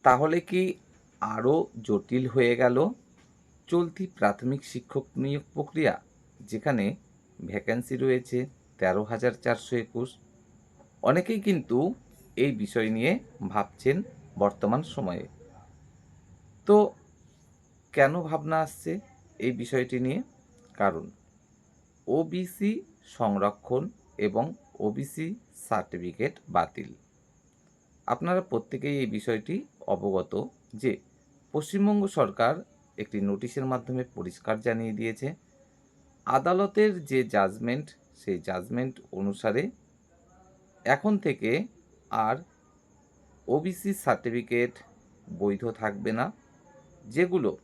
তাহলে কি আরও জটিল হয়ে গেল চলতি প্রাথমিক শিক্ষক নিয়োগ প্রক্রিয়া, যেখানে ভ্যাকেন্সি রয়েছে ১৩,৪২১। অনেকেই কিন্তু এই বিষয় নিয়ে ভাবছেন বর্তমান সময়ে। তো কেন ভাবনা আসছে এই বিষয়টি নিয়ে? কারণ ওবিসি সংরক্ষণ এবং ওবিসি সার্টিফিকেট বাতিল। আপনারা প্রত্যেকেই এই বিষয়টি অবগত যে পশ্চিমবঙ্গ সরকার একটি নোটিশের মাধ্যমে পরিষ্কার জানিয়ে দিয়েছে, আদালতের যে জাজমেন্ট, সেই জাজমেন্ট অনুসারে এখন থেকে আর ওবিসি সার্টিফিকেট বৈধ থাকবে না, যেগুলো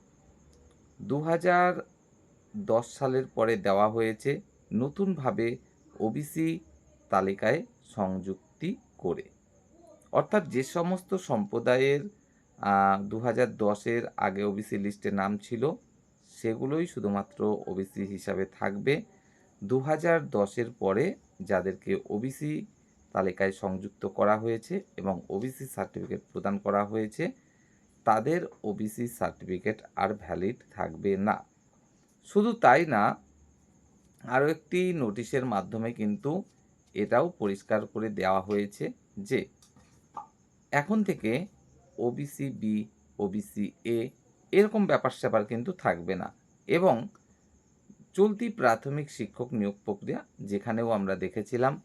২০১০ সালের পরে দেওয়া হয়েছে নতুনভাবে ওবিসি তালিকায় সংযুক্তি করে। অর্থাৎ যে সমস্ত সম্প্রদায়ের ২০১০-এর আগে ওবিসি লিস্টে নাম ছিল, সেগুলোই শুধুমাত্র ওবিসি হিসাবে থাকবে। ২০১০-এর পরে যাদেরকে ওবিসি তালিকায় সংযুক্ত করা হয়েছে এবং ওবিসি সার্টিফিকেট প্রদান করা হয়েছে, তাদের ওবিসি সার্টিফিকেট আর ভ্যালিড থাকবে না। শুধু তাই না, আরও একটি নোটিশের মাধ্যমে কিন্তু এটাও পরিষ্কার করে দেওয়া হয়েছে যে এখন থেকে ওবিসি বি, ওবিসি এ এরকম ব্যাপার-স্যাপার কিন্তু থাকবে না। এবং চলতি প্রাথমিক শিক্ষক নিয়োগ প্রক্রিয়া, যেখানেও আমরা দেখেছিলাম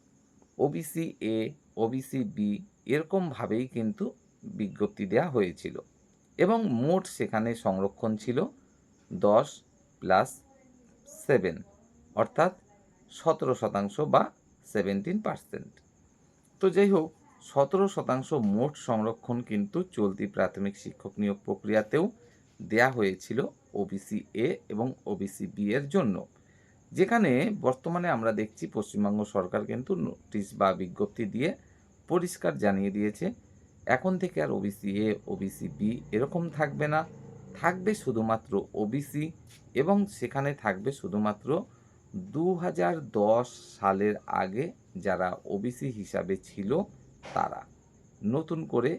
ওবিসি এ, ওবিসি বি এরকমভাবেই কিন্তু বিজ্ঞপ্তি দেওয়া হয়েছিল এবং মোট সেখানে সংরক্ষণ ছিল 10+7, অর্থাৎ 17% বা 17%। তো যাই হোক, 17% মোট সংরক্ষণ কিন্তু চলতি প্রাথমিক শিক্ষক নিয়োগ প্রক্রিয়াতেও দেয়া হয়েছিল ওবিসি এ এবং ওবিসি বি এর জন্য। যেখানে বর্তমানে আমরা দেখছি পশ্চিমবঙ্গ সরকার কিন্তু নোটিশ বা বিজ্ঞপ্তি দিয়ে পরিষ্কার জানিয়ে দিয়েছে, এখন থেকে আর ওবিসি এ, ওবিসি বি এরকম থাকবে না, থাকবে শুধুমাত্র ওবিসি এবং সেখানে থাকবে শুধুমাত্র ২০১০ সালের আগে যারা ওবিসি হিসাবে ছিল তারা। নতুন করে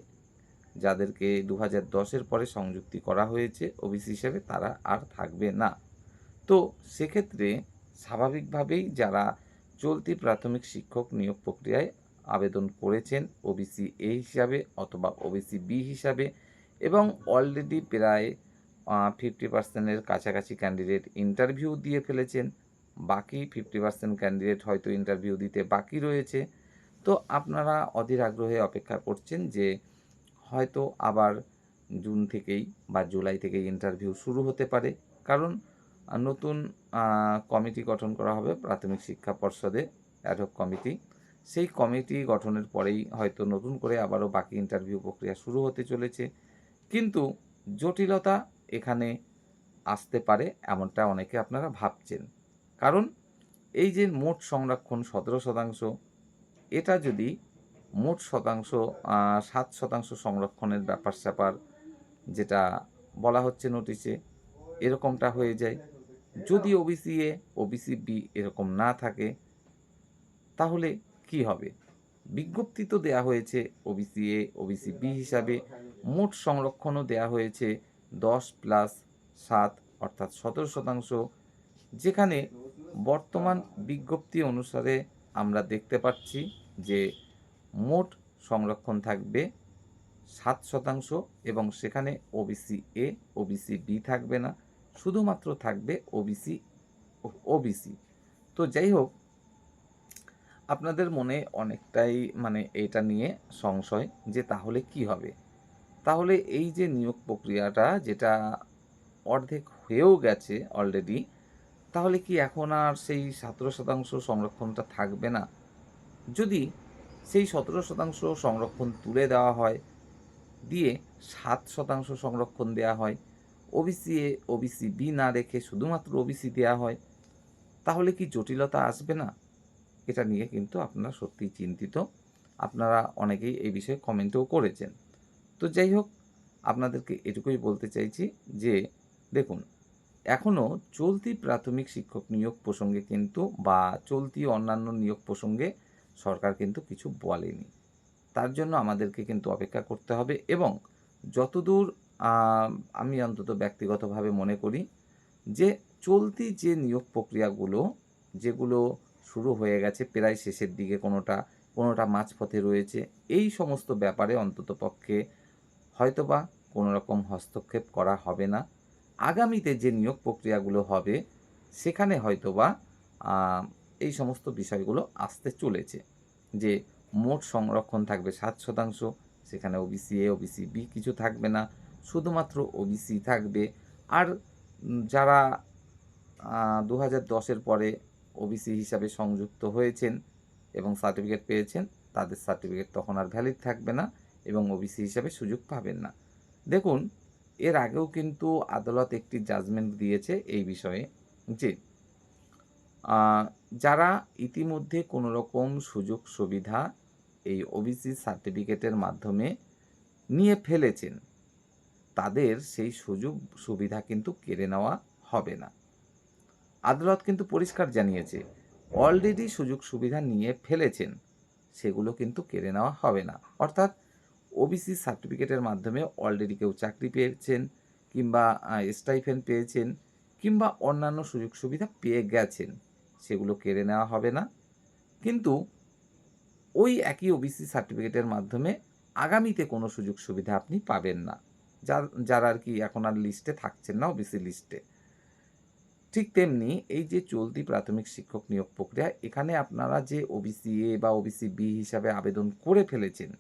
যাদেরকে ২০১০-এর পরে সংযুক্তি করা হয়েছে ওবিসি হিসেবে, তারা আর থাকবে না। তো সেক্ষেত্রে স্বাভাবিকভাবেই যারা চলতি প্রাথমিক শিক্ষক নিয়োগ প্রক্রিয়ায় আবেদন করেছেন ওবিসি এ হিসাবে অথবা ওবিসি বি হিসাবে এবং অলরেডি প্রায় 50% এর কাছাকাছি ক্যান্ডিডেট ইন্টারভিউ দিয়ে ফেলেছেন, বাকি 50% ক্যান্ডিডেট হয়তো ইন্টারভিউ দিতে বাকি রয়েছে। তো আপনারা অধীর আগ্রহে অপেক্ষা করছেন যে হয়তো আবার জুন থেকেই বা জুলাই থেকেই ইন্টারভিউ শুরু হতে পারে। কারণ নতুন কমিটি গঠন করা হবে প্রাথমিক শিক্ষা পর্ষদে, অ্যাডহক কমিটি। সেই কমিটি গঠনের পরেই হয়তো নতুন করে আবারও বাকি ইন্টারভিউ প্রক্রিয়া শুরু হতে চলেছে। কিন্তু জটিলতা এখানে আসতে পারে এমনটা অনেকে আপনারা ভাবছেন। কারণ এই যে মোট সংরক্ষণ 17%, এটা যদি মোট শতাংশ 7% সংরক্ষণের ব্যাপার-স্যাপার যেটা বলা হচ্ছে নোটিশে, এরকমটা হয়ে যায়। যদি ওবিসি এ, ওবিসি বি এরকম না থাকে, তাহলে কি হবে? বিজ্ঞপ্তি তো দেয়া হয়েছে ওবিসি এ, ওবিসি বি হিসাবে, মোট সংরক্ষণও দেয়া হয়েছে 10+7 অর্থাৎ 17%, যেখানে বর্তমান বিজ্ঞপ্তি অনুসারে আমরা দেখতে পাচ্ছি যে মোট সংরক্ষণ থাকবে 7% এবং সেখানে ওবিসি এ, ওবিসি বি থাকবে না, শুধুমাত্র থাকবে ওবিসি। তো যাই হোক, আপনাদের মনে অনেকটাই এটা নিয়ে সংশয় যে তাহলে কি হবে? তাহলে এই যে নিয়োগ প্রক্রিয়াটা যেটা অর্ধেক হয়েও গেছে অলরেডি, তাহলে কি এখন আর সেই 17% সংরক্ষণটা থাকবে না? যদি সেই 17% সংরক্ষণ তুলে দেওয়া হয়, দিয়ে 7% সংরক্ষণ দেয়া হয়, ওবিসি এ, ওবিসি বি না রেখে শুধুমাত্র ওবিসি দেয়া হয়, তাহলে কি জটিলতা আসবে না? এটা নিয়ে কিন্তু আপনারা সত্যিই চিন্তিত। আপনারা অনেকেই এই বিষয়ে কমেন্টও করেছেন। তো যাই হোক, আপনাদেরকে এটুকুই বলতে চাইছি যে দেখুন, এখনও চলতি প্রাথমিক শিক্ষক নিয়োগ প্রসঙ্গে কিন্তু বা চলতি অন্যান্য নিয়োগ প্রসঙ্গে সরকার কিন্তু কিছু বলেনি। তার জন্য আমাদেরকে কিন্তু অপেক্ষা করতে হবে এবং যতদূর আমি অন্তত ব্যক্তিগতভাবে মনে করি যে চলতি যে নিয়োগ প্রক্রিয়াগুলো, যেগুলো শুরু হয়ে গেছে প্রায় শেষের দিকে, কোনোটা মাঝপথে রয়েছে, এই সমস্ত ব্যাপারে অন্ততপক্ষে হয়তোবা কোনো রকম হস্তক্ষেপ করা হবে না। আগামীতে যে নিয়োগ প্রক্রিয়াগুলো হবে, সেখানে হয়তোবা আ এই সমস্ত বিষয়গুলো আসতে চলেছে। যে মোট সংরক্ষণ থাকবে ৭%, সেখানে ওবিসি এ, ওবিসি বি কিছু থাকবে না। শুধুমাত্র ওবিসি থাকবে। আর যারা ২০১০ এর পরে ওবিসি হিসাবে সংযুক্ত হয়েছেন এবং সার্টিফিকেট পেয়েছেন, তাদের সার্টিফিকেট তখন আর ভ্যালিড থাকবে না এবং ওবিসি হিসাবে সুযোগ পাবেন না। দেখুন, এর আগেও কিন্তু আদালত একটি জাজমেন্ট দিয়েছে এই বিষয়ে যে আ যারা ইতিমধ্যে কোনো রকম সুযোগ সুবিধা এই ওবিসি সার্টিফিকেটের মাধ্যমে নিয়ে ফেলেছেন, তাদের সেই সুযোগ সুবিধা কিন্তু কেড়ে নেওয়া হবে না। আদালত কিন্তু পরিষ্কার জানিয়েছে, অলরেডি সুযোগ সুবিধা নিয়ে ফেলেছেন, সেগুলো কিন্তু কেড়ে নেওয়া হবে না। অর্থাৎ ওবিসি সার্টিফিকেটের মাধ্যমে অলরেডি কেউ চাকরি পেয়েছেন কিংবা স্টাইপেন্ড পেয়েছেন কিংবা অন্যান্য সুযোগ সুবিধা পেয়ে গেছেন, সেগুলো কেড়ে নেওয়া হবে না। কিন্তু ওই একই ওবিসি সার্টিফিকেটের মাধ্যমে আগামীতে কোনো সুযোগ সুবিধা আপনি পাবেন না। যারা আরকি এখন আর লিস্টে থাকছেন না, ওবিসি লিস্টে। ঠিক তেমনি এই যে চলতি প্রাথমিক শিক্ষক নিয়োগ প্রক্রিয়া, এখানে আপনারা যে ওবিসি এ বা ওবিসি বি হিসাবে আবেদন করে ফেলেছেন,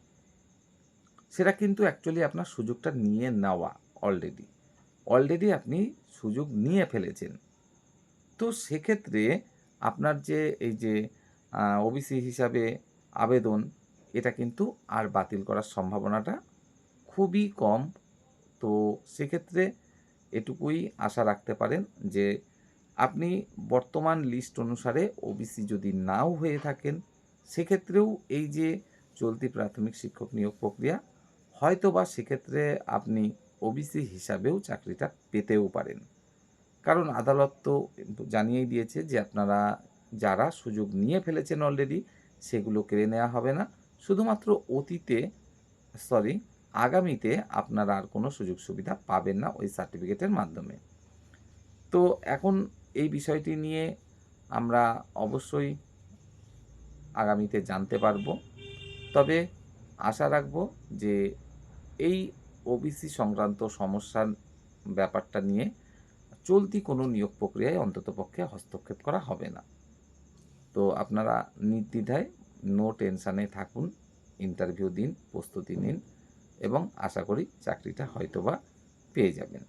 সেটা কিন্তু অ্যাকচুয়ালি আপনার সুযোগটা নিয়ে নেওয়া অলরেডি। অলরেডি আপনি সুযোগ নিয়ে ফেলেছেন। তো সেক্ষেত্রে আপনার যে এই যে ওবিসি হিসাবে আবেদন, এটা কিন্তু আর বাতিল করার সম্ভাবনাটা খুবই কম। তো সেক্ষেত্রে এটুকুই আশা রাখতে পারেন যে আপনি বর্তমান লিস্ট অনুসারে ওবিসি যদি নাও হয়ে থাকেন, সেক্ষেত্রেও এই যে চলতি প্রাথমিক শিক্ষক নিয়োগ প্রক্রিয়া, হয়তোবা সেক্ষেত্রে আপনি ওবিসি হিসাবেও চাকরিটা পেতেও পারেন। কারণ আদালত তো জানিয়েই দিয়েছে যে আপনারা যারা সুযোগ নিয়ে ফেলেছেন অলরেডি, সেগুলো কেড়ে নেওয়া হবে না। শুধুমাত্র সরি আগামীতে আপনারা আর কোনো সুযোগ সুবিধা পাবেন না ওই সার্টিফিকেটের মাধ্যমে। তো এখন এই বিষয়টি নিয়ে আমরা অবশ্যই আগামীতে জানতে পারব। তবে আশা রাখব যে এই ওবিসি সংক্রান্ত সমস্যার ব্যাপারটা নিয়ে চলতি কোনো নিয়োগ প্রক্রিয়ায় অন্ততপক্ষে হস্তক্ষেপ করা হবে না। তো আপনারা নির্দ্বিধায় নো টেনশনে থাকুন, ইন্টারভিউ দিন, প্রস্তুতি নিন এবং আশা করি চাকরিটা হয়তোবা পেয়ে যাবেন।